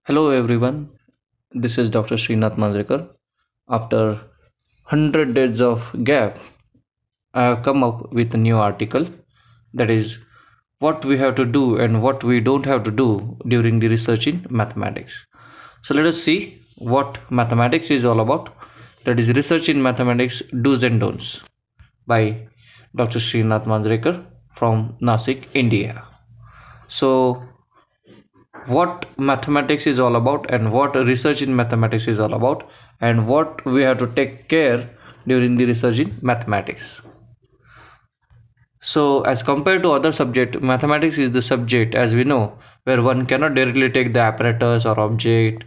Hello everyone, this is Dr. Srinath Manjrekar. After 100 days of gap, I have come up with a new article that is what we have to do and what we don't have to do during the research in mathematics. So let us see what mathematics is all about. That is research in mathematics do's and don'ts by Dr. Srinath Manjrekar from Nasik, India. So what mathematics is all about and what research in mathematics is all about and what we have to take care during the research in mathematics. So as compared to other subject, mathematics is the subject, as we know, where one cannot directly take the apparatus or object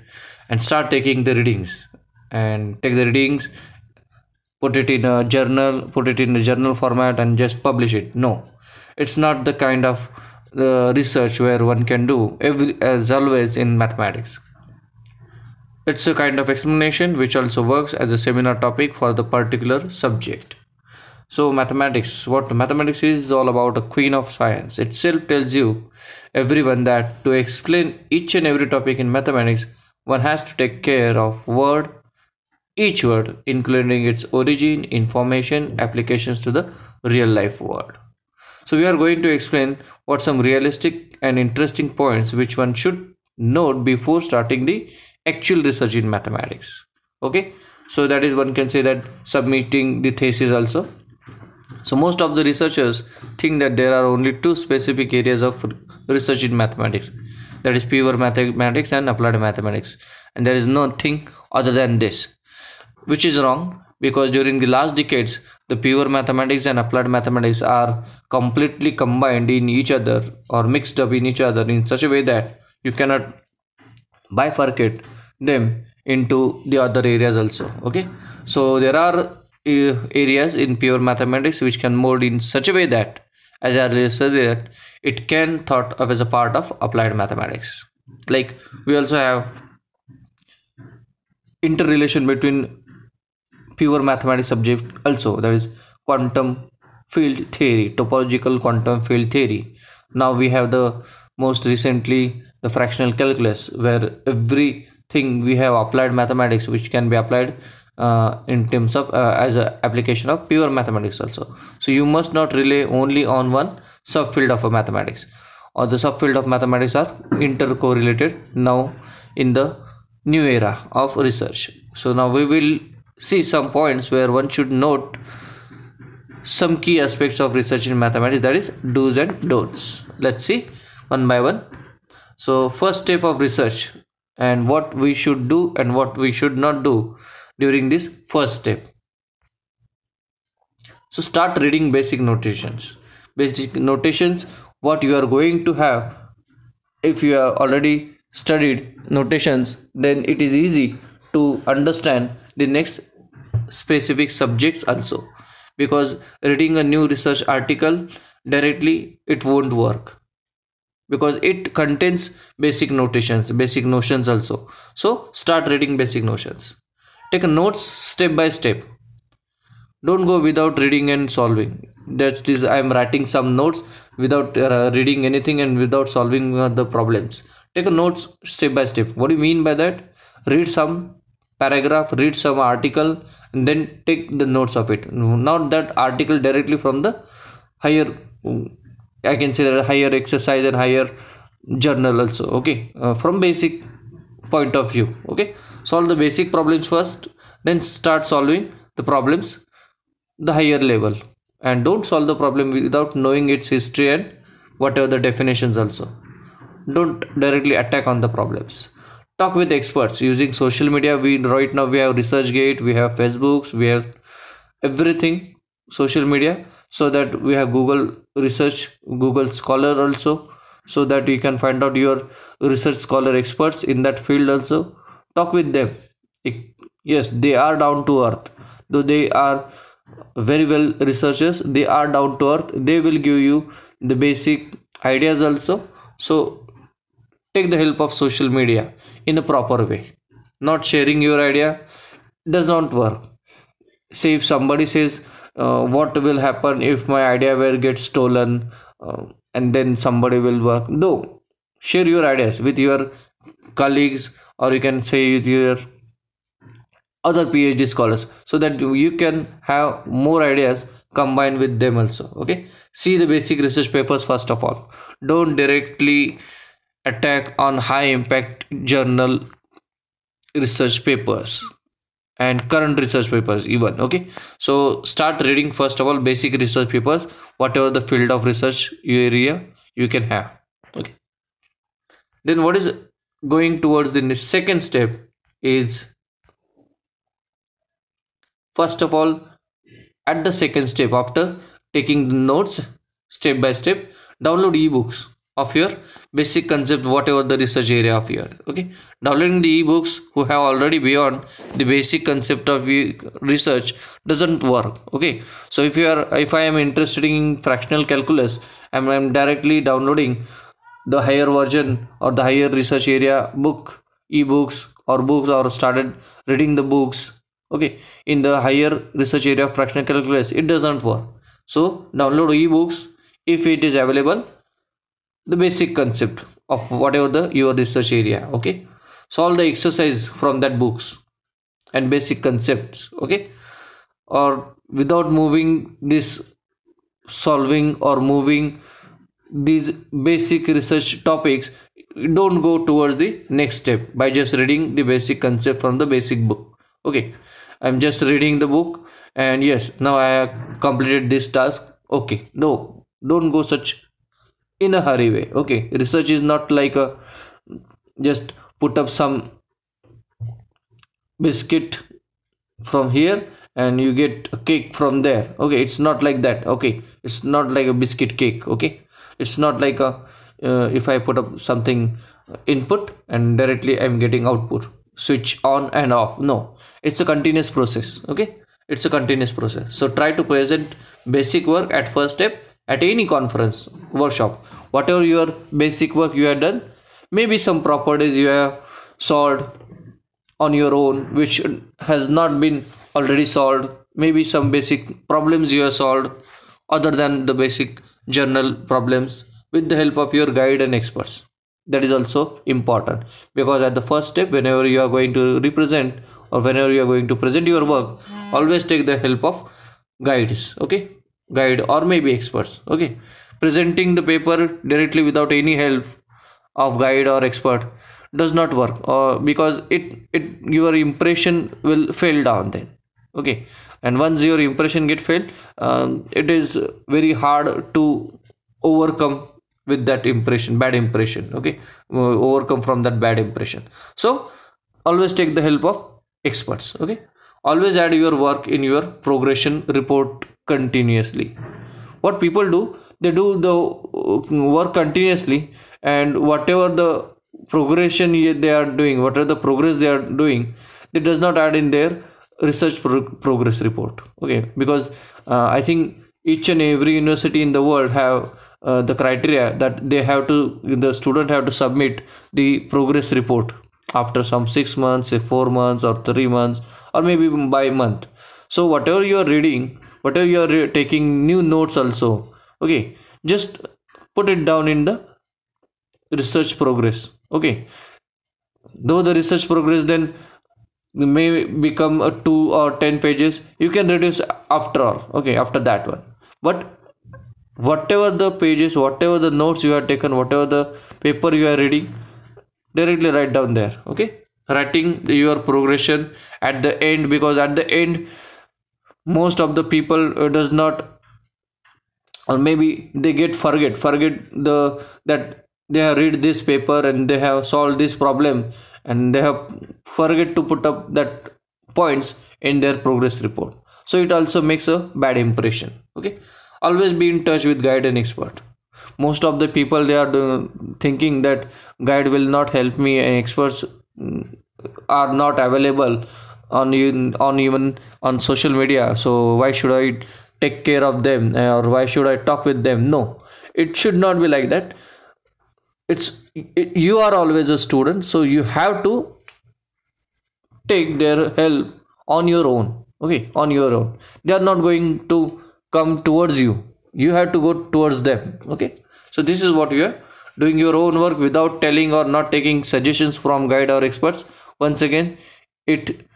and start taking the readings and take the readings, put it in a journal, put it in a journal format and just publish it. No, it's not the kind of research where one can do every as always in mathematics. It's a kind of explanation which also works as a seminar topic for the particular subject. So mathematics, what mathematics is all about, a queen of science itself tells you everyone that to explain each and every topic in mathematics, one has to take care of each word, including its origin, information, applications to the real life world. So we are going to explain what some realistic and interesting points which one should note before starting the actual research in mathematics. Okay, so that is, one can say that submitting the thesis also. So most of the researchers think that there are only two specific areas of research in mathematics, that is pure mathematics and applied mathematics, and there is nothing other than this, which is wrong, because during the last decades the pure mathematics and applied mathematics are completely combined in each other or mixed up in each other in such a way that you cannot bifurcate them into the other areas also. Okay, so there are areas in pure mathematics which can mold in such a way that, as I earlier said, that it can thought of as a part of applied mathematics. Like we also have interrelation between pure mathematics subject also, that is quantum field theory, topological quantum field theory. Now we have the most recently the fractional calculus, where everything we have applied mathematics which can be applied in terms of as a application of pure mathematics also. So you must not rely only on one subfield of a mathematics, or the subfield of mathematics are intercorrelated now in the new era of research. So now we will see some points where one should note some key aspects of research in mathematics, that is do's and don'ts. Let's see one by one. So first step of research and what we should do and what we should not do during this first step. So start reading basic notations. Basic notations, what you are going to have. If you have already studied notations, then it is easy to understand the next specific subjects also, because reading a new research article directly, it won't work, because it contains basic notions also. So start reading basic notions, take notes step by step. Don't go without reading and solving. That is, I am writing some notes without reading anything and without solving the problems. Take a notes step by step. What do you mean by that? Read some paragraph, read some article, and then take the notes of it. Not that article directly from the higher, I can say that higher exercise and higher journal also. Okay, from basic point of view. Okay, solve the basic problems first, then start solving the problems the higher level, and don't solve the problem without knowing its history and whatever the definitions also. Don't directly attack on the problems. Talk with experts using social media. We right now we have researchgate, we have facebooks, we have everything social media, so that we have google research, google scholar also, so that you can find out your research scholar experts in that field also. Talk with them. Yes, they are down to earth, though they are very well researchers, they are down to earth, they will give you the basic ideas also. So take the help of social media in a proper way. Not sharing your idea does not work. Say if somebody says what will happen if my idea will get stolen, and then somebody will work. No, share your ideas with your colleagues, or you can say with your other PhD scholars, so that you can have more ideas combined with them also. Okay, see the basic research papers first of all. Don't directly attack on high impact journal research papers and current research papers even. Okay, so start reading first of all basic research papers, whatever the field of research area you can have. Okay, then what is going towards the second step is, first of all, at the second step, after taking the notes step by step, download ebooks of your basic concept, whatever the research area of your. Okay, downloading the ebooks who have already beyond the basic concept of research doesn't work. Okay, so if I am interested in fractional calculus, I'm directly downloading the higher version or the higher research area book, ebooks or books, or started reading the books. Okay, in the higher research area of fractional calculus, it doesn't work. So download ebooks if it is available, the basic concept of whatever the your research area. Okay, solve the exercise from that books and basic concepts. Okay, or without moving this solving or moving these basic research topics, don't go towards the next step by just reading the basic concept from the basic book. Okay, I'm just reading the book and yes, now I have completed this task. Okay, no, don't go such in a hurry way. Okay, research is not like a just put up some biscuit from here and you get a cake from there. Okay, it's not like that. Okay, it's not like a biscuit cake. Okay, it's not like a if I put up something input and directly I'm getting output, switch on and off. No, it's a continuous process. Okay, it's a continuous process. So try to present basic work at first step at any conference, workshop, whatever your basic work you have done. Maybe some properties you have solved on your own which has not been already solved, maybe some basic problems you have solved other than the basic journal problems with the help of your guide and experts. That is also important, because at the first step, whenever you are going to represent or whenever you are going to present your work, always take the help of guides. Okay, guide or maybe experts. Okay, presenting the paper directly without any help of guide or expert does not work, because it your impression will fail down then. Okay, and once your impression get failed, it is very hard to overcome with that impression, bad impression. Okay, overcome from that bad impression. So always take the help of experts. Okay, always add your work in your progression report continuously. What people do, they do the work continuously, and whatever the progression they are doing, whatever the progress they are doing, they does not add in their research progress report. Okay, because I think each and every university in the world have the criteria that they have to, the student have to submit the progress report after some 6 months, say 4 months or 3 months, or maybe by month. So whatever you are reading, whatever you are taking new notes also, okay, just put it down in the research progress. Okay, though the research progress then may become a 2 or 10 pages, you can reduce after all. Okay, after that one, but whatever the pages, whatever the notes you have taken, whatever the paper you are reading, directly write down there. Okay, writing your progression at the end, because at the end most of the people does not, or maybe they get forget the that they have read this paper and they have solved this problem, and they have forget to put up that points in their progress report. So it also makes a bad impression. Okay, always be in touch with guide and expert. Most of the people, they are thinking that guide will not help me and experts are not available on even on social media, so why should I take care of them, or why should I talk with them? No, it should not be like that. You are always a student, so you have to take their help on your own. Okay, on your own, they are not going to come towards you, you have to go towards them. Okay, so this is what you have doing your own work without telling or not taking suggestions from guide or experts, once again it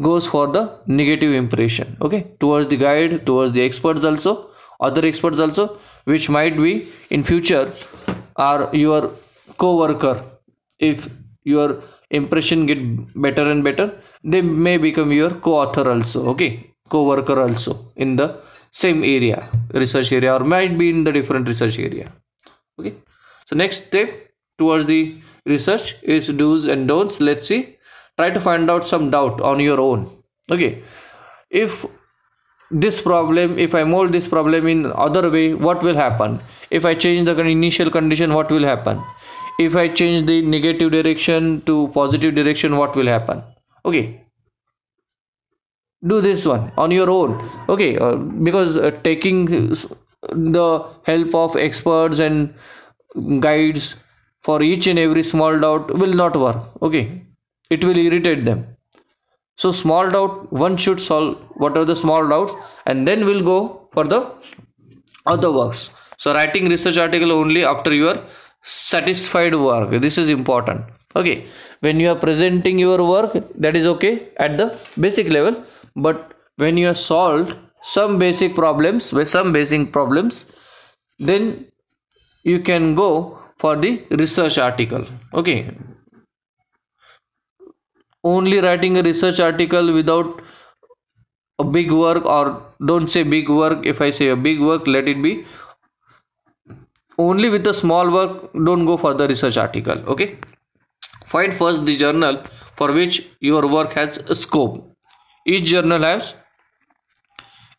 goes for the negative impression, okay, towards the guide, towards the experts also, other experts also, which might be in future are your co-worker. If your impression get better and better, they may become your co-author also, okay, co-worker also in the same area, research area, or might be in the different research area, okay. So next step towards the research is do's and don'ts. Let's see. Try to find out some doubt on your own, okay. If this problem, if I mold this problem in other way, what will happen? If I change the initial condition, what will happen? If I change the negative direction to positive direction, what will happen? Okay, do this one on your own, okay. Because taking the help of experts and guides for each and every small doubt will not work, okay. It will irritate them. So small doubt, one should solve what are the small doubts, and then we'll go for the other works. So writing research article only after you are satisfied work, this is important, okay. When you are presenting your work, that is okay at the basic level, but when you have solved some basic problems with some basic problems, then you can go for the research article, okay. Only writing a research article without a big work, or don't say big work, if I say a big work, let it be only with the small work, don't go for the research article, okay. Find first the journal for which your work has a scope. Each journal has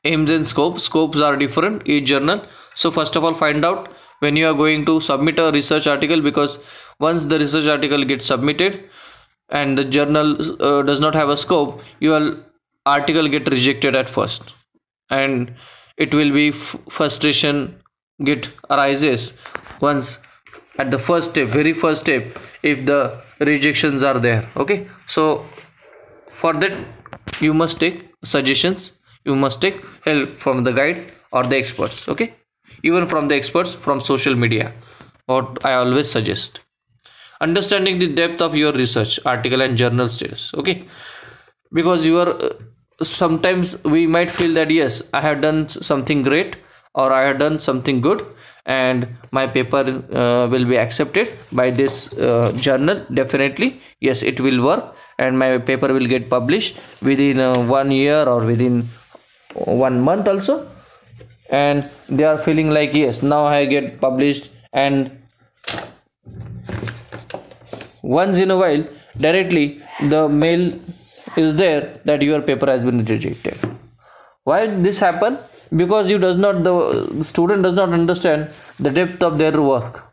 aims and scopes are different, each journal. So first of all, find out when you are going to submit a research article, because once the research article gets submitted and the journal does not have a scope, your article get rejected at first, and it will be frustration get arises once at the first step, very first step, if the rejections are there, okay. So for that you must take suggestions, you must take help from the guide or the experts, okay. Even from the experts from social media, what I always suggest. Understanding the depth of your research article and journal status, okay, because you are sometimes we might feel that yes, I have done something great, or I have done something good, and my paper will be accepted by this journal. Definitely yes, it will work, and my paper will get published within 1 year or within 1 month also, and they are feeling like yes, now I get published, and once in a while directly the mail is there that your paper has been rejected. Why this happen? Because the student does not understand the depth of their work,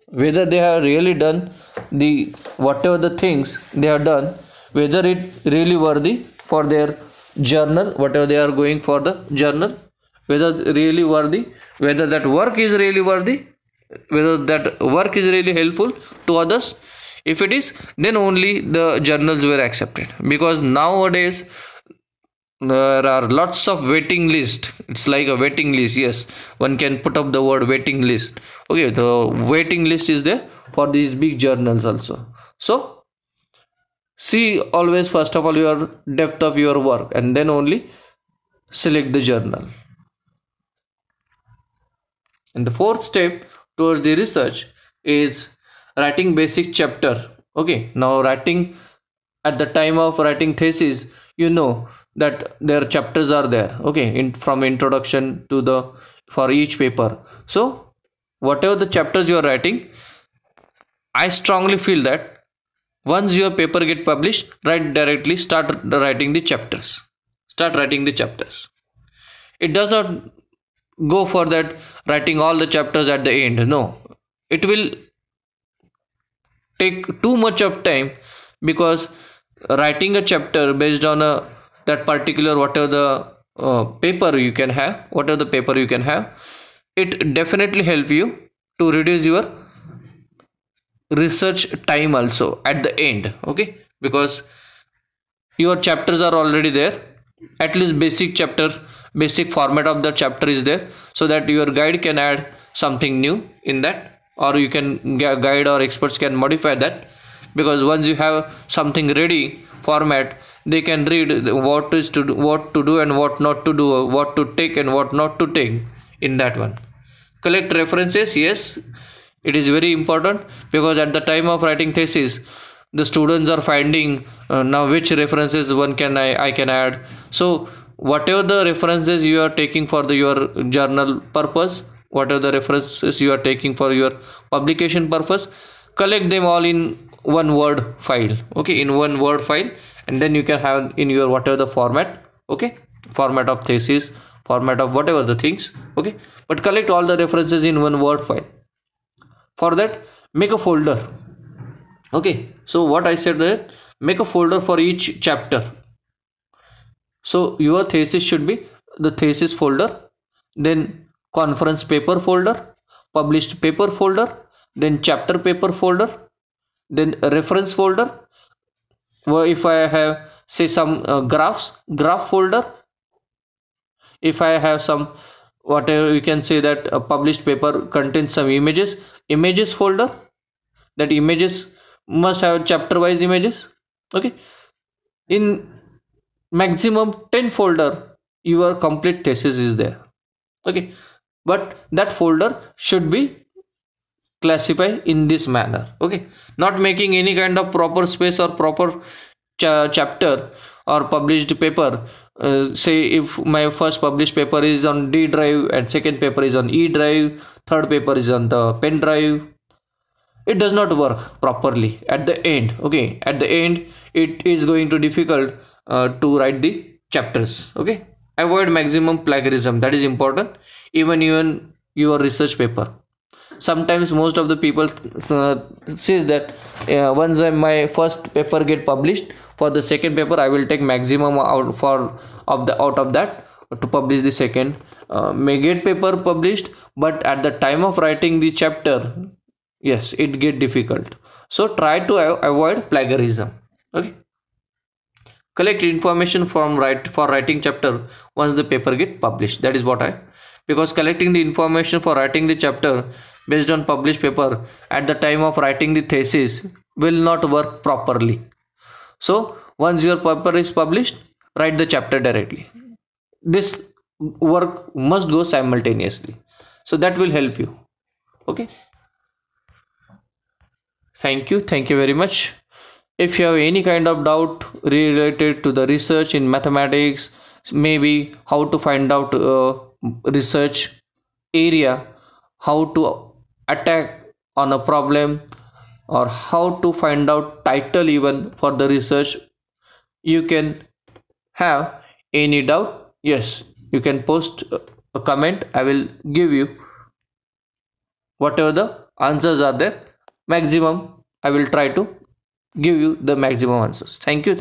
whether they have really done the whatever the things they have done, whether it really worthy for their journal, whatever they are going for the journal, whether really worthy, whether that work is really worthy, whether that work is really helpful to others. If it is, then only the journals were accepted, because nowadays there are lots of waiting list. It's like a waiting list. Yes, one can put up the word waiting list, okay. The waiting list is there for these big journals also. So see always first of all your depth of your work, and then only select the journal. And the fourth step towards the research is writing basic chapter, okay. Now writing, at the time of writing thesis, you know that their chapters are there, okay, from introduction to the for each paper. So whatever the chapters you are writing, I strongly feel that once your paper get published, start writing the chapters. It does not go for that writing all the chapters at the end. No, it will take too much of time, because writing a chapter based on that particular whatever the paper you can have, it definitely help you to reduce your research time also at the end, okay. Because your chapters are already there, at least basic format of the chapter is there, so that your guide can add something new in that or you can guide or experts can modify that, because once you have something ready format, they can read what is to do, what to do and what not to do, what to take and what not to take in that one. Collect references. Yes, it is very important, because at the time of writing thesis, the students are finding now which references one can I can add. So whatever the references you are taking for your journal purpose, whatever the references you are taking for your publication purpose, collect them all in one word file. Okay, in one word file, and then you can have in your whatever the format. Okay, format of thesis, format of whatever the things. Okay, but collect all the references in one word file. For that, make a folder. Okay, so what I said that make a folder for each chapter. So your thesis should be the thesis folder, then conference paper folder, published paper folder, then chapter paper folder, then reference folder. Well, if I have say some graph folder. If I have some whatever, you can say that a published paper contains some images folder. That images must have chapter wise images. Okay, in maximum 10 folder your complete thesis is there. Okay, but that folder should be classified in this manner. Okay, not making any kind of proper space or proper chapter or published paper. Say if my first published paper is on D drive and second paper is on E drive, third paper is on the pen drive, it does not work properly at the end. Okay, at the end it is going to difficult to write the chapters. Okay, avoid maximum plagiarism, that is important. Even your research paper, sometimes most of the people says that once my first paper get published, for the second paper I will take maximum out of that to publish the second. May get paper published, but at the time of writing the chapter, yes, it get difficult. So try to avoid plagiarism. Okay, collect information for writing chapter once the paper get published. That is what because collecting the information for writing the chapter based on published paper at the time of writing the thesis will not work properly. So once your paper is published, write the chapter directly. This work must go simultaneously, so that will help you. Okay, thank you very much. If you have any kind of doubt related to the research in mathematics, maybe how to find out research area, how to attack on a problem, or how to find out title even for the research, you can have any doubt, yes, you can post a comment. I will give you whatever the answers are there, maximum I will try to give you the maximum answers. Thank you.